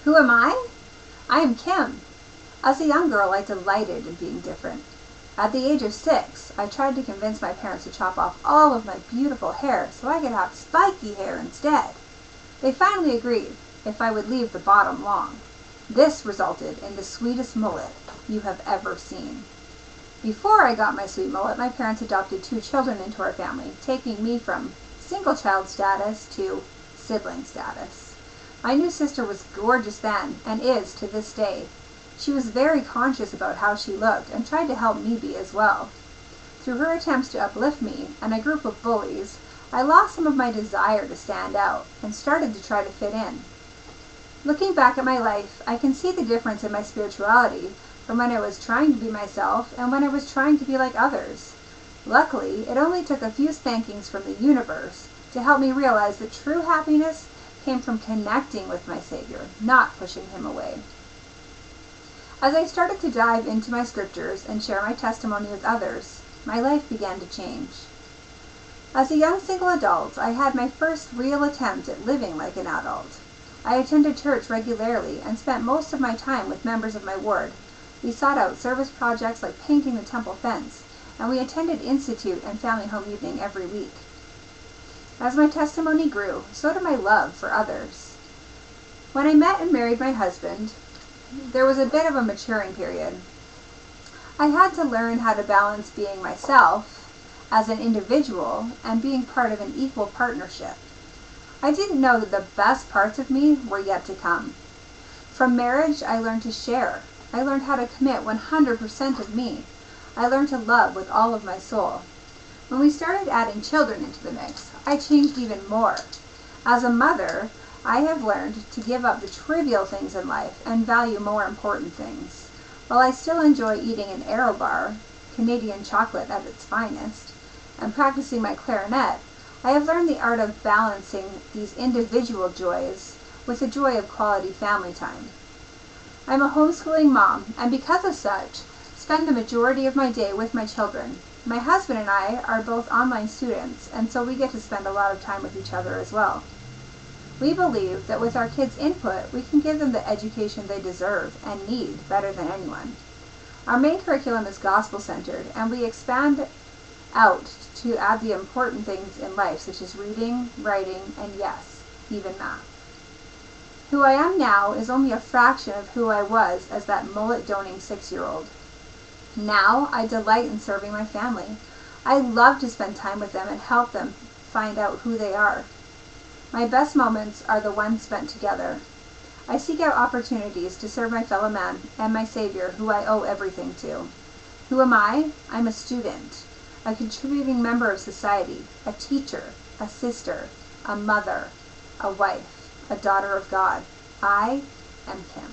Who am I? I am Kim. As a young girl, I delighted in being different. At the age of 6, I tried to convince my parents to chop off all of my beautiful hair so I could have spiky hair instead. They finally agreed if I would leave the bottom long. This resulted in the sweetest mullet you have ever seen. Before I got my sweet mullet, my parents adopted 2 children into our family, taking me from single child status to sibling status. My new sister was gorgeous then, and is to this day. She was very conscious about how she looked and tried to help me be as well. Through her attempts to uplift me and a group of bullies, I lost some of my desire to stand out and started to try to fit in. Looking back at my life, I can see the difference in my spirituality from when I was trying to be myself and when I was trying to be like others. Luckily, it only took a few spankings from the universe to help me realize that true happiness came from connecting with my Savior, not pushing him away. As I started to dive into my scriptures and share my testimony with others, my life began to change. As a young single adult, I had my first real attempt at living like an adult. I attended church regularly and spent most of my time with members of my ward. We sought out service projects like painting the temple fence, and we attended Institute and Family Home Evening every week. As my testimony grew, so did my love for others. When I met and married my husband, there was a bit of a maturing period. I had to learn how to balance being myself as an individual and being part of an equal partnership. I didn't know that the best parts of me were yet to come. From marriage, I learned to share. I learned how to commit 100% of me. I learned to love with all of my soul. When we started adding children into the mix, I changed even more. As a mother, I have learned to give up the trivial things in life and value more important things. While I still enjoy eating an Aero bar, Canadian chocolate at its finest, and practicing my clarinet, I have learned the art of balancing these individual joys with the joy of quality family time. I'm a homeschooling mom, and because of such, spend the majority of my day with my children. My husband and I are both online students, and so we get to spend a lot of time with each other as well. We believe that with our kids' input, we can give them the education they deserve and need better than anyone. Our main curriculum is gospel-centered, and we expand out to add the important things in life, such as reading, writing, and yes, even math. Who I am now is only a fraction of who I was as that mullet-doning 6-year-old. Now, I delight in serving my family. I love to spend time with them and help them find out who they are. My best moments are the ones spent together. I seek out opportunities to serve my fellow man and my Savior, who I owe everything to. Who am I? I'm a student, a contributing member of society, a teacher, a sister, a mother, a wife, a daughter of God. I am Kim.